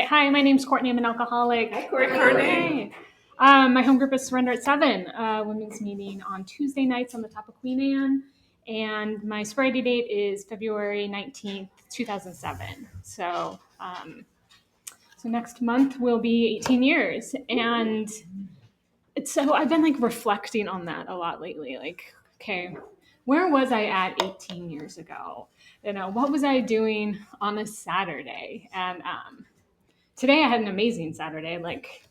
Okay, hi, my name's Courtney. I'm an alcoholic. Hi, Courtney. My home group is Surrender at 7, women's meeting on Tuesday nights on the top of Queen Anne. And my sobriety date is February 19th, 2007. So next month will be 18 years. And so I've been like reflecting on that a lot lately. Like, okay, where was I at 18 years ago? What was I doing on a Saturday? And today I had an amazing Saturday. Like,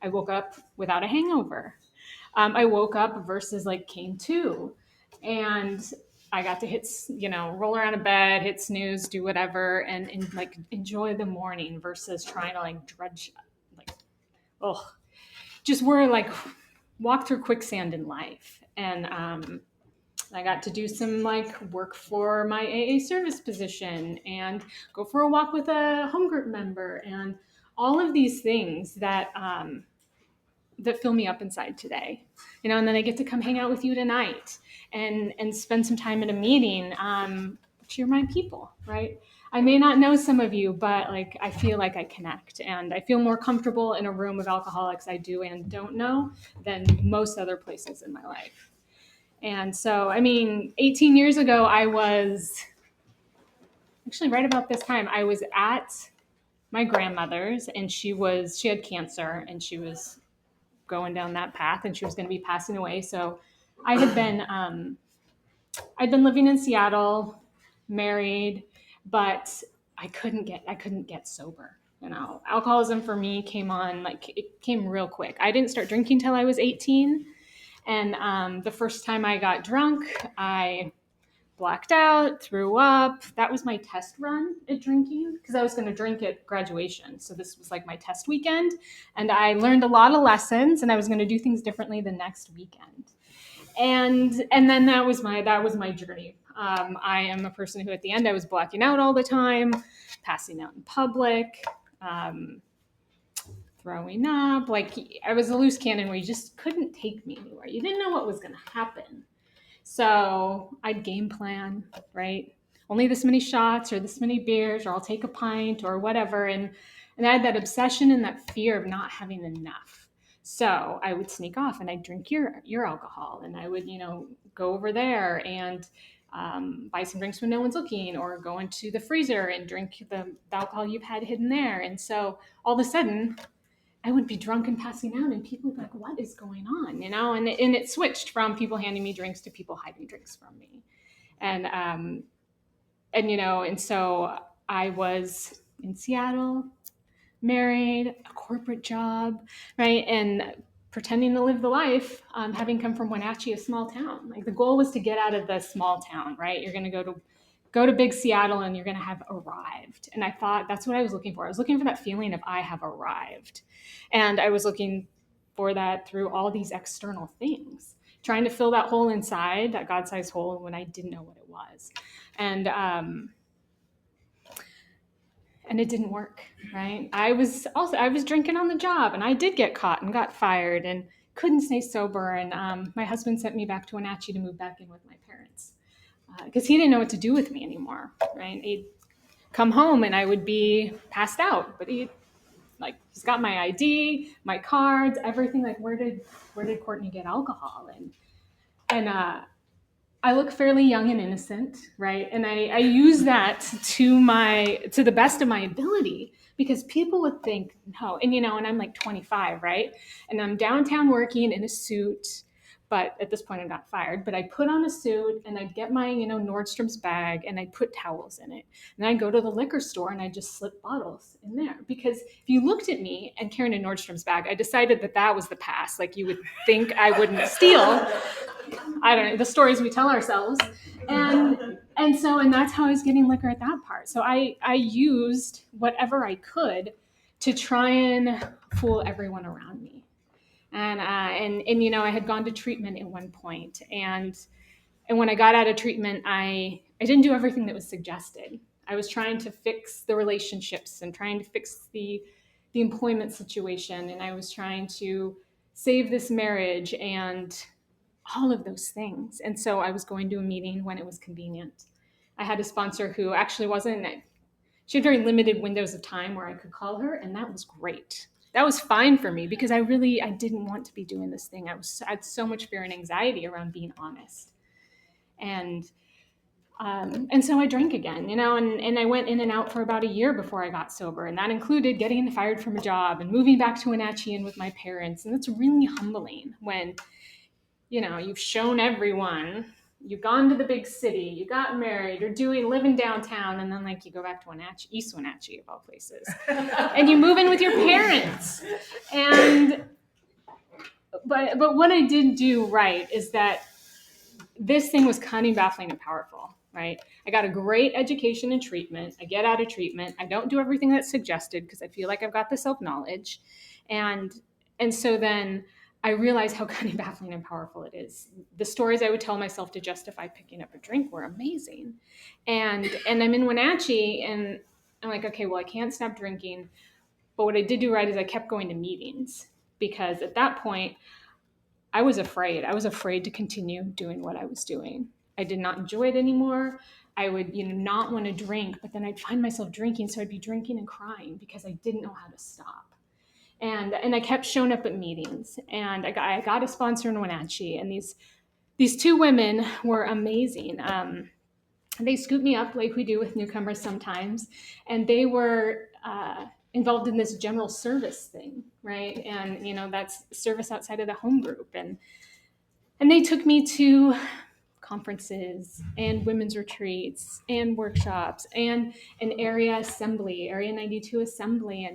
I woke up without a hangover. I woke up versus like came to, and I got to roll around in bed, hit snooze, do whatever, and like enjoy the morning versus trying to like drudge, like, oh, just we're like walk through quicksand in life. And I got to do some like work for my AA service position and go for a walk with a home group member and all of these things that fill me up inside today, and then I get to come hang out with you tonight and spend some time at a meeting. But you're my people, right? I may not know some of you, but like I feel like I connect, and I feel more comfortable in a room of alcoholics I do and don't know than most other places in my life. And so, 18 years ago, I was actually right about this time. I was at my grandmother's, and she had cancer, and she was going down that path, and she was going to be passing away. So I had been I'd been living in Seattle, married, but I couldn't get sober. Alcoholism for me it came real quick. I didn't start drinking till I was 18, and the first time I got drunk, I blacked out, threw up. That was my test run at drinking because I was going to drink at graduation. So this was like my test weekend, and I learned a lot of lessons, and I was going to do things differently the next weekend. And then that was my journey. I am a person who at the end I was blacking out all the time, passing out in public, throwing up. Like I was a loose cannon where you just couldn't take me anywhere. You didn't know what was going to happen. So I'd game plan, right? Only this many shots or this many beers, or I'll take a pint or whatever. And I had that obsession and that fear of not having enough. So I would sneak off and I'd drink your alcohol, and I would, go over there and buy some drinks when no one's looking, or go into the freezer and drink the alcohol you've had hidden there. And so all of a sudden, I would be drunk and passing out, and people would be like, "What is going on?" And it switched from people handing me drinks to people hiding drinks from me, and and so I was in Seattle, married, a corporate job, right, and pretending to live the life, having come from Wenatchee, a small town. Like the goal was to get out of the small town, right? You're going to go to big Seattle, and you're going to have arrived. And I thought that's what I was looking for. I was looking for that feeling of I have arrived. And I was looking for that through all these external things, trying to fill that hole inside, that God-sized hole, when I didn't know what it was. And it didn't work, right? I was drinking on the job, and I did get caught and got fired and couldn't stay sober. And my husband sent me back to Wenatchee to move back in with my parents because he didn't know what to do with me anymore, right? He'd come home and I would be passed out, but he's got my ID, my cards, everything. Like, where did Courtney get alcohol? And I look fairly young and innocent, right? And I use that to the best of my ability, because people would think, no, and I'm like 25, right? And I'm downtown working in a suit, but at this point I got fired. But I put on a suit, and I'd get my, Nordstrom's bag, and I'd put towels in it. And I'd go to the liquor store, and I'd just slip bottles in there. Because if you looked at me and carrying a Nordstrom's bag, I decided that was the past. Like, you would think I wouldn't steal. I don't know, the stories we tell ourselves. And that's how I was getting liquor at that part. So I used whatever I could to try and fool everyone around me. And I had gone to treatment at one point, and when I got out of treatment, I didn't do everything that was suggested. I was trying to fix the relationships and trying to fix the employment situation, and I was trying to save this marriage and all of those things. And so I was going to a meeting when it was convenient. I had a sponsor who actually she had very limited windows of time where I could call her, and that was great. That was fine for me because I didn't want to be doing this thing. I had so much fear and anxiety around being honest. And so I drank again, and I went in and out for about a year before I got sober. And that included getting fired from a job and moving back to Wenatchee and with my parents. And that's really humbling when, you've shown everyone, you've gone to the big city, you got married, you're living downtown, and then you go back to Wenatchee, East Wenatchee of all places, and you move in with your parents. But what I did do right is that this thing was cunning, baffling, and powerful, right? I got a great education and treatment. I get out of treatment. I don't do everything that's suggested because I feel like I've got the self-knowledge. And so then I realized how cunning, baffling, and powerful it is. The stories I would tell myself to justify picking up a drink were amazing. And I'm in Wenatchee, and I'm like, okay, well, I can't stop drinking. But what I did do right is I kept going to meetings, because at that point, I was afraid. I was afraid to continue doing what I was doing. I did not enjoy it anymore. I would, not want to drink, but then I'd find myself drinking. So I'd be drinking and crying because I didn't know how to stop. And I kept showing up at meetings, and I got a sponsor in Wenatchee, and these two women were amazing. They scooped me up like we do with newcomers sometimes, and they were involved in this general service thing, right? And that's service outside of the home group, and they took me to conferences and women's retreats and workshops and an area 92 assembly,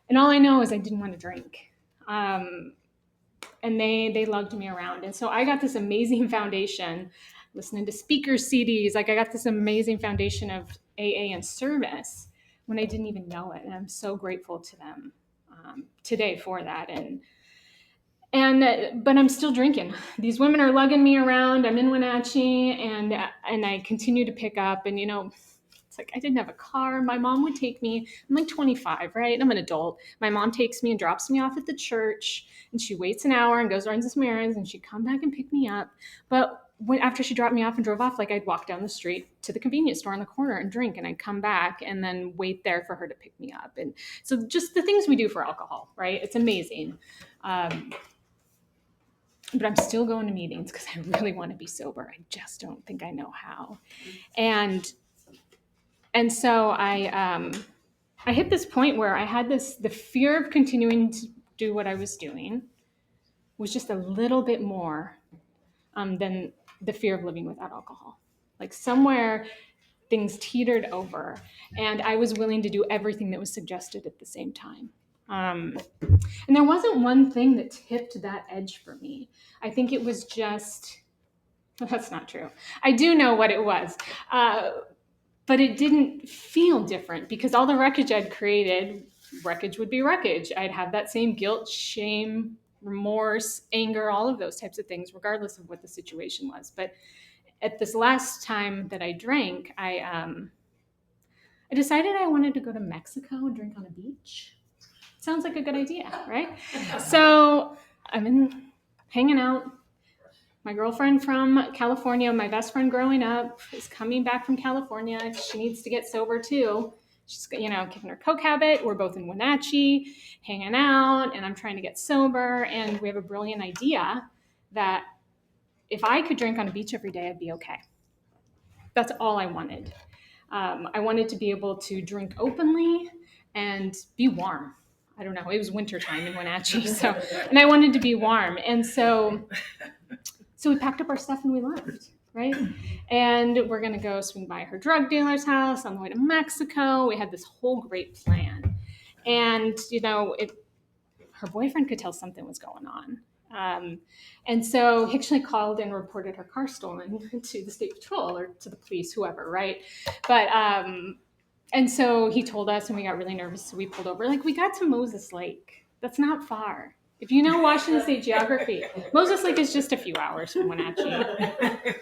and all I know is I didn't want to drink. And they lugged me around, and so I got this amazing foundation, listening to speaker CDs. I got this amazing foundation of AA and service when I didn't even know it, and I'm so grateful to them today for that. But I'm still drinking. These women are lugging me around. I'm in Wenatchee, and I continue to pick up. And it's like I didn't have a car. My mom would take me. I'm like 25, right? I'm an adult. My mom takes me and drops me off at the church, and she waits an hour and goes runs some errands, and she'd come back and pick me up. But after she dropped me off and drove off, I'd walk down the street to the convenience store on the corner and drink, and I'd come back and then wait there for her to pick me up. And so just the things we do for alcohol, right? It's amazing. But I'm still going to meetings because I really want to be sober. I just don't think I know how. And so I hit this point where I had the fear of continuing to do what I was doing was just a little bit more than the fear of living without alcohol. Somewhere things teetered over, and I was willing to do everything that was suggested at the same time. And there wasn't one thing that tipped that edge for me. I think it was just, well, that's not true. I do know what it was, but it didn't feel different because all the wreckage I'd created, wreckage would be wreckage. I'd have that same guilt, shame, remorse, anger, all of those types of things, regardless of what the situation was. But at this last time that I drank, I decided I wanted to go to Mexico and drink on a beach. Sounds like a good idea, right? So I'm hanging out. My girlfriend from California, my best friend growing up, is coming back from California. She needs to get sober too. She's, kicking her coke habit. We're both in Wenatchee, hanging out, and I'm trying to get sober. And we have a brilliant idea that if I could drink on a beach every day, I'd be okay. That's all I wanted. I wanted to be able to drink openly and be warm. I don't know. It was wintertime in Wenatchee, and I wanted to be warm. And so we packed up our stuff and we left, right? And we're going to go swing by her drug dealer's house on the way to Mexico. We had this whole great plan. And, her boyfriend could tell something was going on. And so he actually called and reported her car stolen to the state patrol or to the police, whoever, right? But, and so he told us, and we got really nervous, so we pulled over. We got to Moses Lake. That's not far. If you know Washington State geography, Moses Lake is just a few hours from Wenatchee.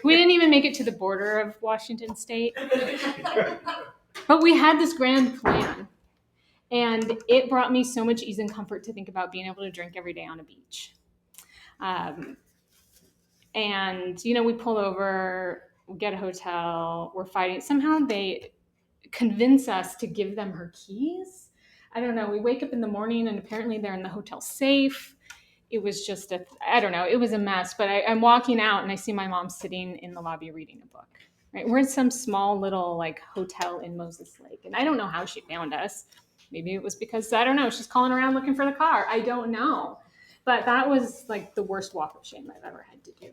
We didn't even make it to the border of Washington State. But we had this grand plan. And it brought me so much ease and comfort to think about being able to drink every day on a beach. And, we pull over, we get a hotel, we're fighting. Somehow they convince us to give them her keys. I don't know. We wake up in the morning and apparently they're in the hotel safe. It was just I don't know. It was a mess. But I'm walking out and I see my mom sitting in the lobby reading a book. Right? We're in some small little like hotel in Moses Lake, and I don't know how she found us. Maybe it was because, I don't know, she's calling around looking for the car. I don't know. But that was like the worst walk of shame I've ever had to do.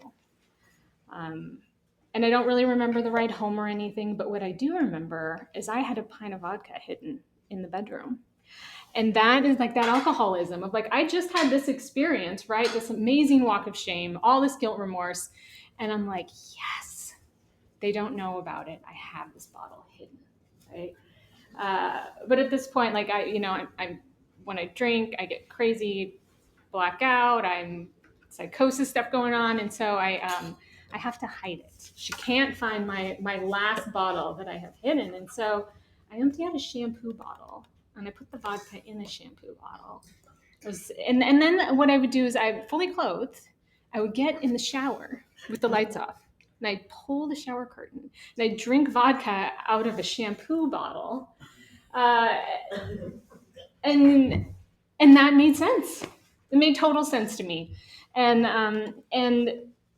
And I don't really remember the ride home or anything, but what I do remember is I had a pint of vodka hidden in the bedroom. And that is like that alcoholism of like, I just had this experience, right? This amazing walk of shame, all this guilt, remorse. And I'm like, yes, they don't know about it. I have this bottle hidden, right? But at this point, like I'm when I drink, I get crazy, black out. I'm psychosis stuff going on, and so I have to hide it. She can't find my last bottle that I have hidden, and so I empty out a shampoo bottle and I put the vodka in the shampoo bottle. And then what I would do is I fully clothed. I would get in the shower with the lights off, and I'd pull the shower curtain and I'd drink vodka out of a shampoo bottle. And that made sense. It made total sense to me, and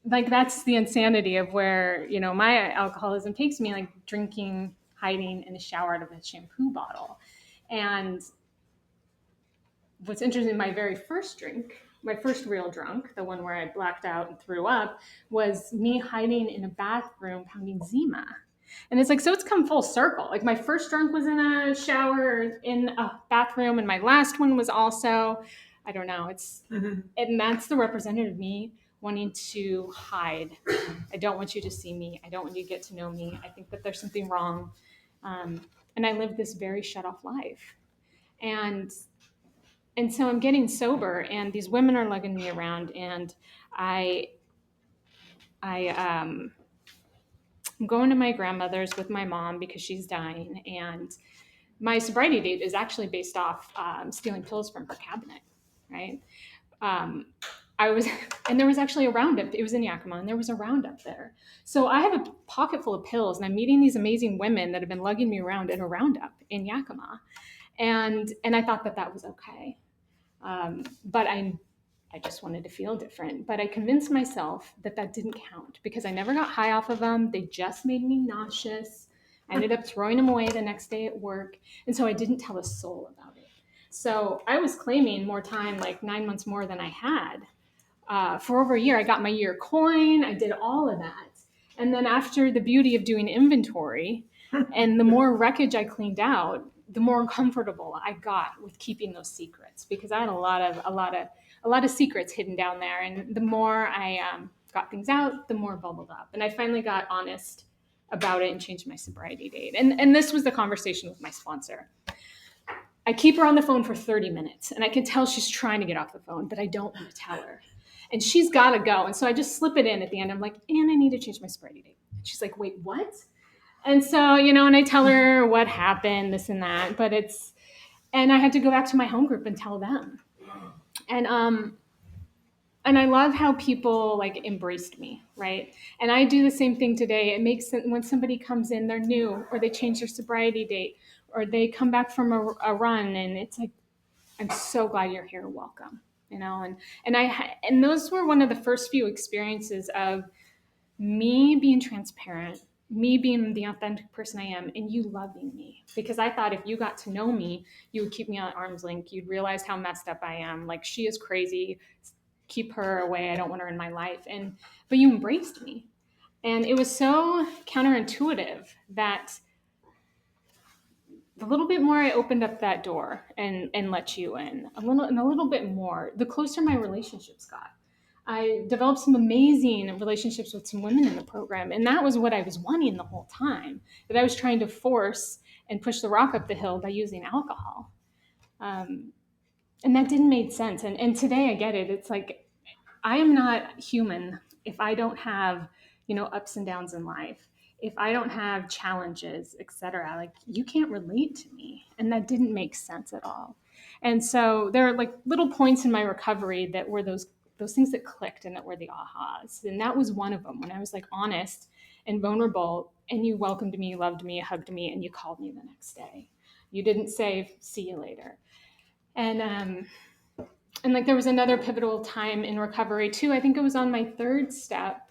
like that's the insanity of where my alcoholism takes me, like drinking, hiding in the shower out of a shampoo bottle. And what's interesting, my very first drink, my first real drunk, the one where I blacked out and threw up, was me hiding in a bathroom pounding Zima. And it's like, so it's come full circle. Like my first drunk was in a shower in a bathroom, and my last one was also, I don't know, and that's the representative of me wanting to hide. I don't want you to see me. I don't want you to get to know me. I think that there's something wrong. And I lived this very shut off life. And so I'm getting sober, and these women are lugging me around, and I'm going to my grandmother's with my mom because she's dying, and my sobriety date is actually based off stealing pills from her cabinet, right? And there was actually a roundup. It was in Yakima, and there was a roundup there. So I have a pocket full of pills, and I'm meeting these amazing women that have been lugging me around in a roundup in Yakima, and I thought that was okay. But I just wanted to feel different. But I convinced myself that didn't count because I never got high off of them. They just made me nauseous. I ended up throwing them away the next day at work. And so I didn't tell a soul about it. So I was claiming more time, like 9 months more than I had. For over a year, I got my year coin. I did all of that. And then after the beauty of doing inventory and the more wreckage I cleaned out, the more uncomfortable I got with keeping those secrets, because I had a lot of secrets hidden down there. And the more I got things out, the more it bubbled up. And I finally got honest about it and changed my sobriety date. And this was the conversation with my sponsor. I keep her on the phone for 30 minutes, and I can tell she's trying to get off the phone, but I don't want to tell her. And she's got to go. And so I just slip it in at the end. I'm like, and I need to change my sobriety date. And she's like, wait, what? And so, and I tell her what happened, this and that, and I had to go back to my home group and tell them. And I love how people like embraced me, right? And I do the same thing today. It makes sense when somebody comes in, they're new, or they change their sobriety date, or they come back from a run, and it's like, I'm so glad you're here, welcome, and those were one of the first few experiences of me being transparent, me being the authentic person I am, and you loving me. Because I thought if you got to know me, you would keep me at arm's length. You'd realize how messed up I am. Like, she is crazy. Keep her away. I don't want her in my life. But you embraced me. And it was so counterintuitive that the little bit more I opened up that door and let you in, a little bit more, the closer my relationships got. I developed some amazing relationships with some women in the program. And that was what I was wanting the whole time, that I was trying to force and push the rock up the hill by using alcohol. And that didn't make sense. And today I get it. It's like, I am not human if I don't have, ups and downs in life. If I don't have challenges, etc., like, you can't relate to me. And that didn't make sense at all. And so there are like little points in my recovery that were those those things that clicked and that were the ahas. And that was one of them, when I was like honest and vulnerable, and you welcomed me, loved me, hugged me, and you called me the next day. You didn't say, see you later. And like there was another pivotal time in recovery too. I think it was on my third step,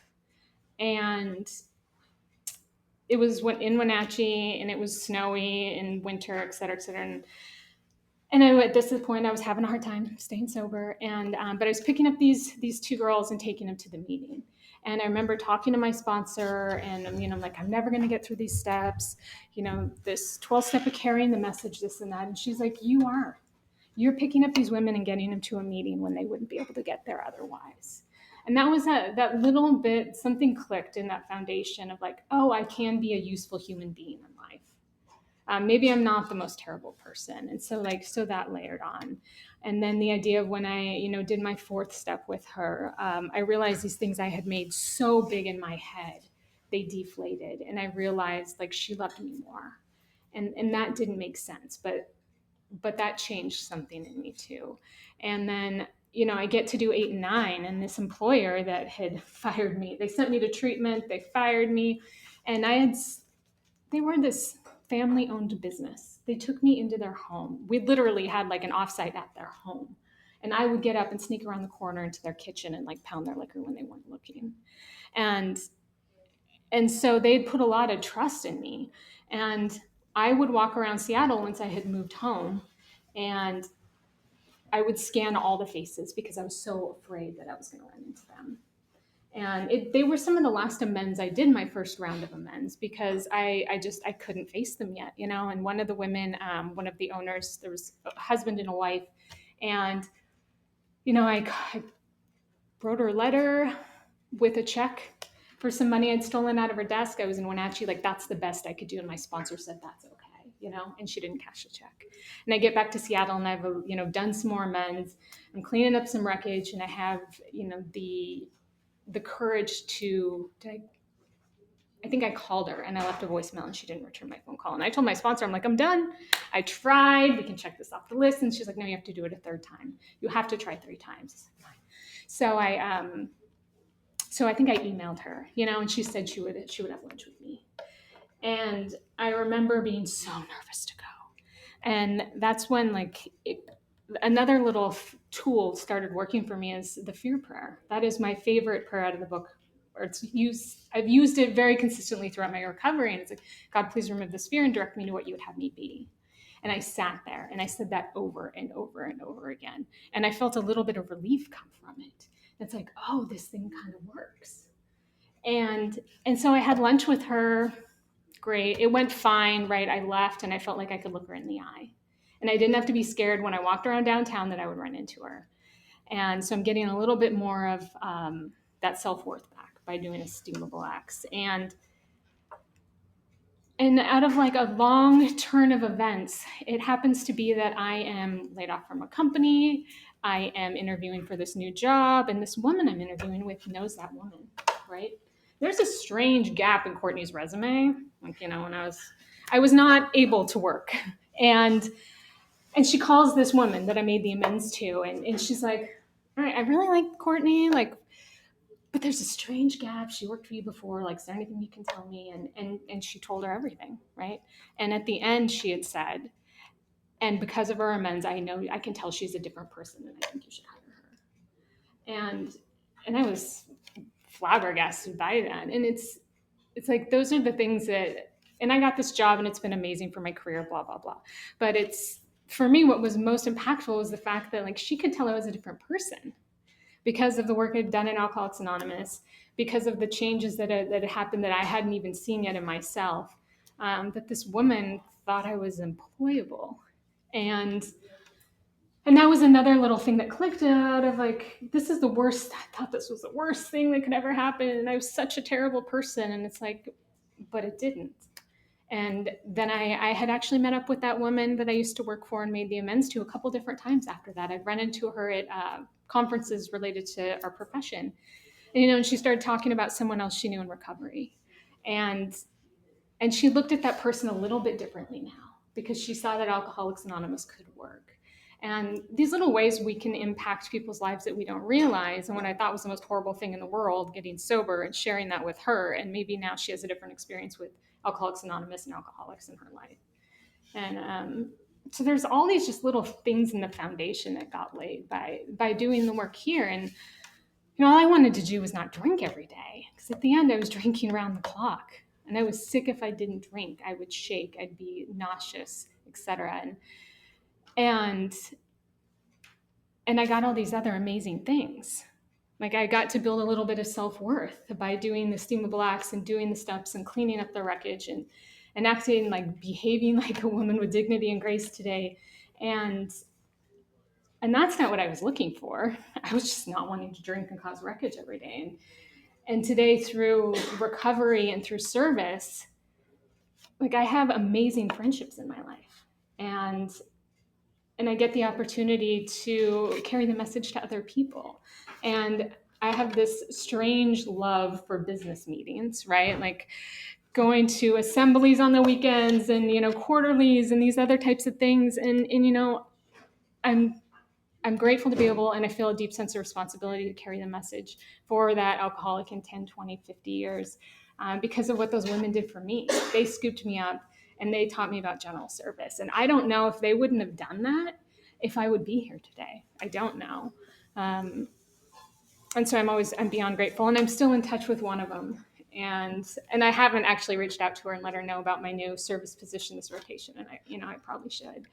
and it was in Wenatchee, and it was snowy in winter, et cetera, et cetera. And at this point, I was having a hard time staying sober, and but I was picking up these two girls and taking them to the meeting. And I remember talking to my sponsor, and I'm like, I'm never going to get through these steps, this 12 step of carrying the message, this and that. And she's like, you are. You're picking up these women and getting them to a meeting when they wouldn't be able to get there otherwise. And that was that little bit, something clicked in that foundation of like, oh, I can be a useful human being in life. Maybe I'm not the most terrible person. And so that layered on. And then the idea of when I, did my fourth step with her, I realized these things I had made so big in my head, they deflated. And I realized like she loved me more. And that didn't make sense, but that changed something in me too. And then, I get to do 8 and 9, and this employer that had fired me, they sent me to treatment, they fired me. And they were this family owned business. They took me into their home. We literally had like an offsite at their home. And I would get up and sneak around the corner into their kitchen and like pound their liquor when they weren't looking. And so they'd put a lot of trust in me. And I would walk around Seattle once I had moved home, and I would scan all the faces because I was so afraid that I was going to run into them. And they were some of the last amends I did, my first round of amends, because I couldn't face them yet, And one of the women, one of the owners, there was a husband and a wife, and I wrote her a letter with a check for some money I'd stolen out of her desk. I was in Wenatchee, like that's the best I could do, and my sponsor said that's okay, and she didn't cash the check. And I get back to Seattle, and I've done some more amends. I'm cleaning up some wreckage, and I have the courage to I think I called her and I left a voicemail, and she didn't return my phone call. And I told my sponsor, I'm like, I'm done. I tried. We can check this off the list. And she's like, no, you have to do it a third time. You have to try 3 times. So I think I emailed her, and she said she would have lunch with me. And I remember being so nervous to go. And that's when another little tool started working for me, is the fear prayer. That is my favorite prayer out of the book. I've used it very consistently throughout my recovery. And it's like, God, please remove this fear and direct me to what you would have me be. And I sat there and I said that over and over and over again. And I felt a little bit of relief come from it. It's like, oh, this thing kind of works. And so I had lunch with her. Great. It went fine, right? I left and I felt like I could look her in the eye. And I didn't have to be scared when I walked around downtown that I would run into her. And so I'm getting a little bit more of that self-worth back by doing esteemable acts. And out of like a long turn of events, it happens to be that I am laid off from a company. I am interviewing for this new job, and this woman I'm interviewing with knows that woman, right? There's a strange gap in Courtney's resume. Like, when I was not able to work. And she calls this woman that I made the amends to, and she's like, all right, I really like Courtney, but there's a strange gap. She worked for you before. Like, is there anything you can tell me? And she told her everything, right? And at the end, she had said, and because of her amends, I can tell she's a different person, and I think you should hire her. And I was flabbergasted by that. And it's like, those are the things that, and I got this job and it's been amazing for my career, blah, blah, blah. But for me, what was most impactful was the fact that like she could tell I was a different person because of the work I'd done in Alcoholics Anonymous, because of the changes that had happened that I hadn't even seen yet in myself, that this woman thought I was employable. And that was another little thing that clicked out of like, I thought this was the worst thing that could ever happen. And I was such a terrible person. And it's like, but it didn't. And then I had actually met up with that woman that I used to work for and made the amends to a couple different times after that. I'd run into her at conferences related to our profession. And she started talking about someone else she knew in recovery. And she looked at that person a little bit differently now because she saw that Alcoholics Anonymous could work. And these little ways we can impact people's lives that we don't realize. And what I thought was the most horrible thing in the world, getting sober and sharing that with her. And maybe now she has a different experience with Alcoholics Anonymous and alcoholics in her life. And so there's all these just little things in the foundation that got laid by doing the work here. And all I wanted to do was not drink every day, because at the end I was drinking around the clock, and I was sick if I didn't drink. I would shake, I'd be nauseous, etc. And I got all these other amazing things. Like, I got to build a little bit of self-worth by doing the steamable acts and doing the steps and cleaning up the wreckage and acting like, behaving like a woman with dignity and grace today. And that's not what I was looking for. I was just not wanting to drink and cause wreckage every day. And today, through recovery and through service, like, I have amazing friendships in my life. And I get the opportunity to carry the message to other people. And I have this strange love for business meetings, right? Like, going to assemblies on the weekends and, quarterlies and these other types of things. And I'm grateful to be able, and I feel a deep sense of responsibility to carry the message for that alcoholic in 10, 20, 50 years because of what those women did for me. They scooped me up and they taught me about general service. And I don't know if they wouldn't have done that, if I would be here today. I don't know. And so I'm beyond grateful, and I'm still in touch with one of them. And I haven't actually reached out to her and let her know about my new service position this rotation. And I probably should.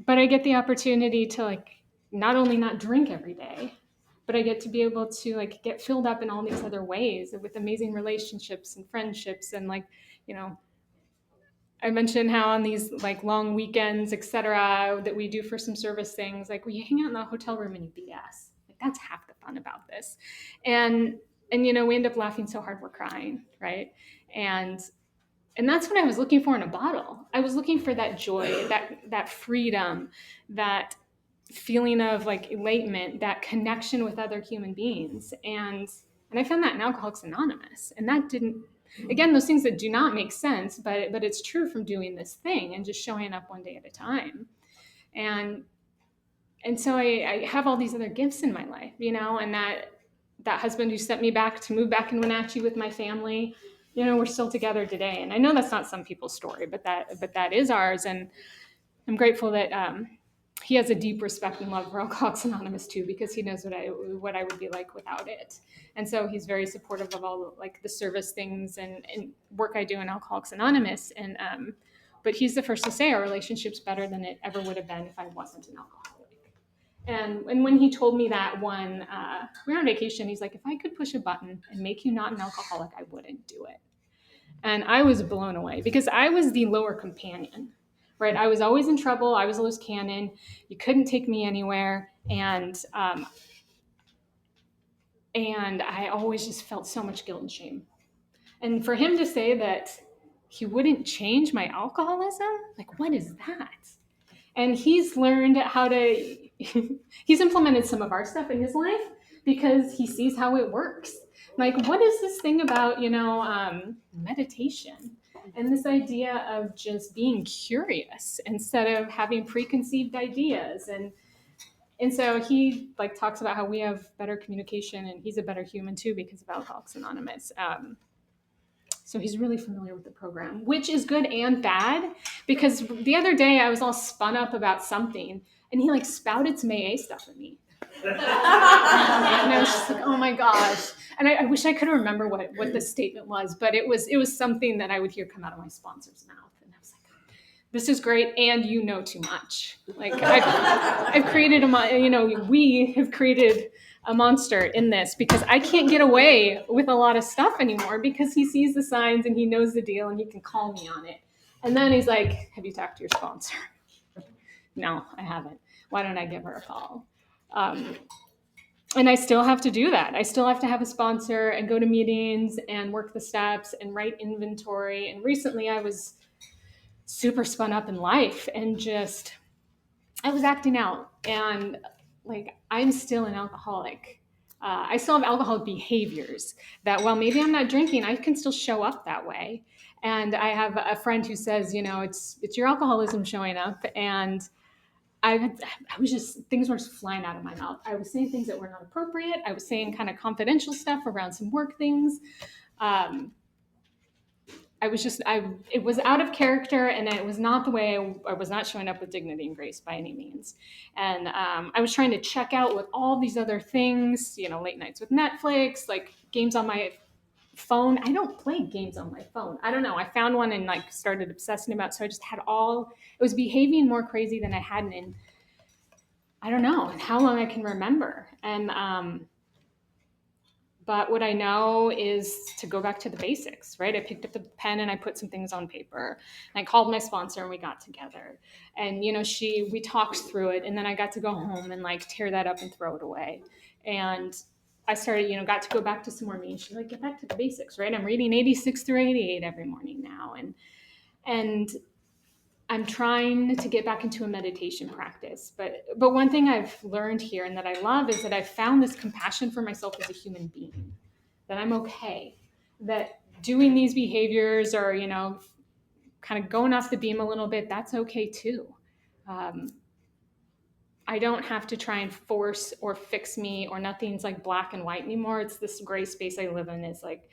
But I get the opportunity to not only not drink every day, but I get to be able to get filled up in all these other ways with amazing relationships and friendships. And I mentioned how on these long weekends, etc., that we do for some service things, we hang out in the hotel room and you BS. That's half the fun about this. And we end up laughing so hard we're crying, right? And that's what I was looking for in a bottle. I was looking for that joy, that freedom, that feeling of elatement, that connection with other human beings. And I found that in Alcoholics Anonymous. And that didn't, again, those things that do not make sense, but it's true from doing this thing and just showing up one day at a time. And so I have all these other gifts in my life, and that husband who sent me back to move back in Wenatchee with my family, we're still together today. And I know that's not some people's story, but that is ours. And I'm grateful that he has a deep respect and love for Alcoholics Anonymous too, because he knows what I would be like without it. And so he's very supportive of all the service things and work I do in Alcoholics Anonymous. And but he's the first to say our relationship's better than it ever would have been if I wasn't an alcoholic. And when he told me that one, we were on vacation, he's like, if I could push a button and make you not an alcoholic, I wouldn't do it. And I was blown away because I was the lower companion, right? I was always in trouble. I was a loose cannon. You couldn't take me anywhere. And I always just felt so much guilt and shame. And for him to say that he wouldn't change my alcoholism, what is that? And he's learned how to, he's implemented some of our stuff in his life because he sees how it works. What is this thing about, meditation and this idea of just being curious instead of having preconceived ideas? And so he talks about how we have better communication, and he's a better human too because of Alcoholics Anonymous. So he's really familiar with the program, which is good and bad, because the other day I was all spun up about something and he spouted some AA stuff at me. And I was just oh my gosh. And I wish I could remember what the statement was, but it was something that I would hear come out of my sponsor's mouth. And I was like, this is great. And you know too much. I've created we have created a monster in this because I can't get away with a lot of stuff anymore because he sees the signs and he knows the deal and he can call me on it. And then he's like, have you talked to your sponsor? No, I haven't. Why don't I give her a call? And I still have to do that. I still have to have a sponsor and go to meetings and work the steps and write inventory. And recently I was super spun up in life and just, I was acting out and I'm still an alcoholic. I still have alcoholic behaviors that while maybe I'm not drinking, I can still show up that way. And I have a friend who says, it's your alcoholism showing up. And I was just, things were just flying out of my mouth. I was saying things that were not appropriate. I was saying kind of confidential stuff around some work things. Um, it was out of character, and it was not the way I was not showing up with dignity and grace by any means. And I was trying to check out with all these other things, late nights with Netflix, like games on my phone. I don't play games on my phone. I don't know. I found one and like started obsessing about it. So I just had it was behaving more crazy than I hadn't in, I don't know how long I can remember. And but what I know is to go back to the basics, right? I picked up the pen and I put some things on paper. And I called my sponsor and we got together. And we talked through it, and then I got to go home and like tear that up and throw it away. And I started, got to go back to some more meetings. She's like, get back to the basics, right? I'm reading 86 through 88 every morning now. And I'm trying to get back into a meditation practice. But one thing I've learned here and that I love is that I've found this compassion for myself as a human being, that I'm okay, that doing these behaviors or, kind of going off the beam a little bit, that's okay too. I don't have to try and force or fix me, or nothing's like black and white anymore. It's this gray space I live in. It's like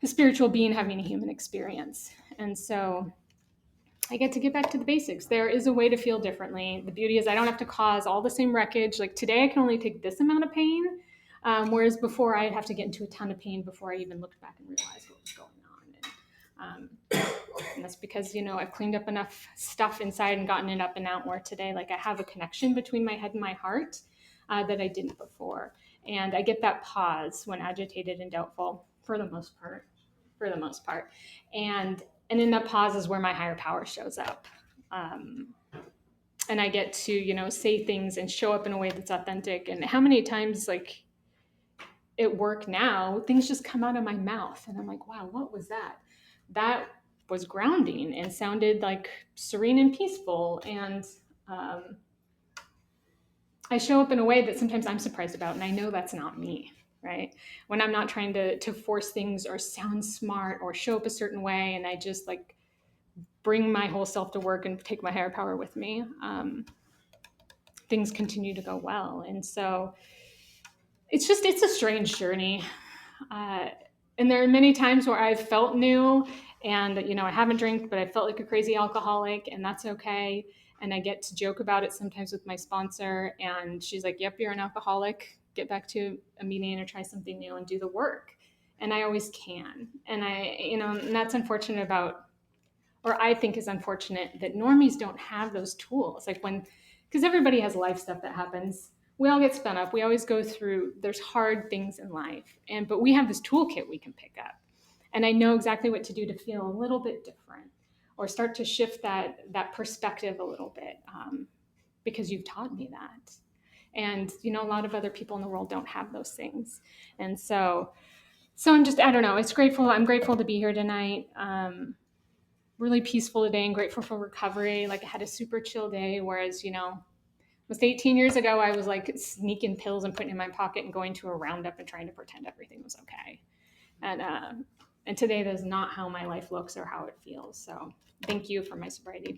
a spiritual being having a human experience. And so I get to get back to the basics. There is a way to feel differently. The beauty is I don't have to cause all the same wreckage. Like today, I can only take this amount of pain, whereas before I'd have to get into a ton of pain before I even looked back and realized what was going on. And that's because, I've cleaned up enough stuff inside and gotten it up and out, where today, like I have a connection between my head and my heart that I didn't before. And I get that pause when agitated and doubtful for the most part. And in that pause is where my higher power shows up. And I get to, say things and show up in a way that's authentic. And how many times, like at work now, things just come out of my mouth and I'm like, wow, what was that? That was grounding and sounded like serene and peaceful. And I show up in a way that sometimes I'm surprised about. And I know that's not me, right? When I'm not trying to force things or sound smart or show up a certain way, and I just like bring my whole self to work and take my higher power with me, things continue to go well. And so it's a strange journey. And there are many times where I've felt new and, I haven't drank, but I felt like a crazy alcoholic, and that's okay. And I get to joke about it sometimes with my sponsor, and she's like, yep, you're an alcoholic. Get back to a meeting or try something new and do the work. And I always can. And and that's unfortunate or I think is unfortunate that normies don't have those tools. Like because everybody has life stuff that happens. We all get spun up. We always go through, there's hard things in life. But we have this toolkit we can pick up. And I know exactly what to do to feel a little bit different, or start to shift that perspective a little bit, because you've taught me that. And, a lot of other people in the world don't have those things. And so I'm just, I don't know, I'm grateful to be here tonight. Really peaceful today and grateful for recovery. Like I had a super chill day, whereas, almost 18 years ago, I was like sneaking pills and putting in my pocket and going to a roundup and trying to pretend everything was okay. And today, that's not how my life looks or how it feels. So thank you for my sobriety.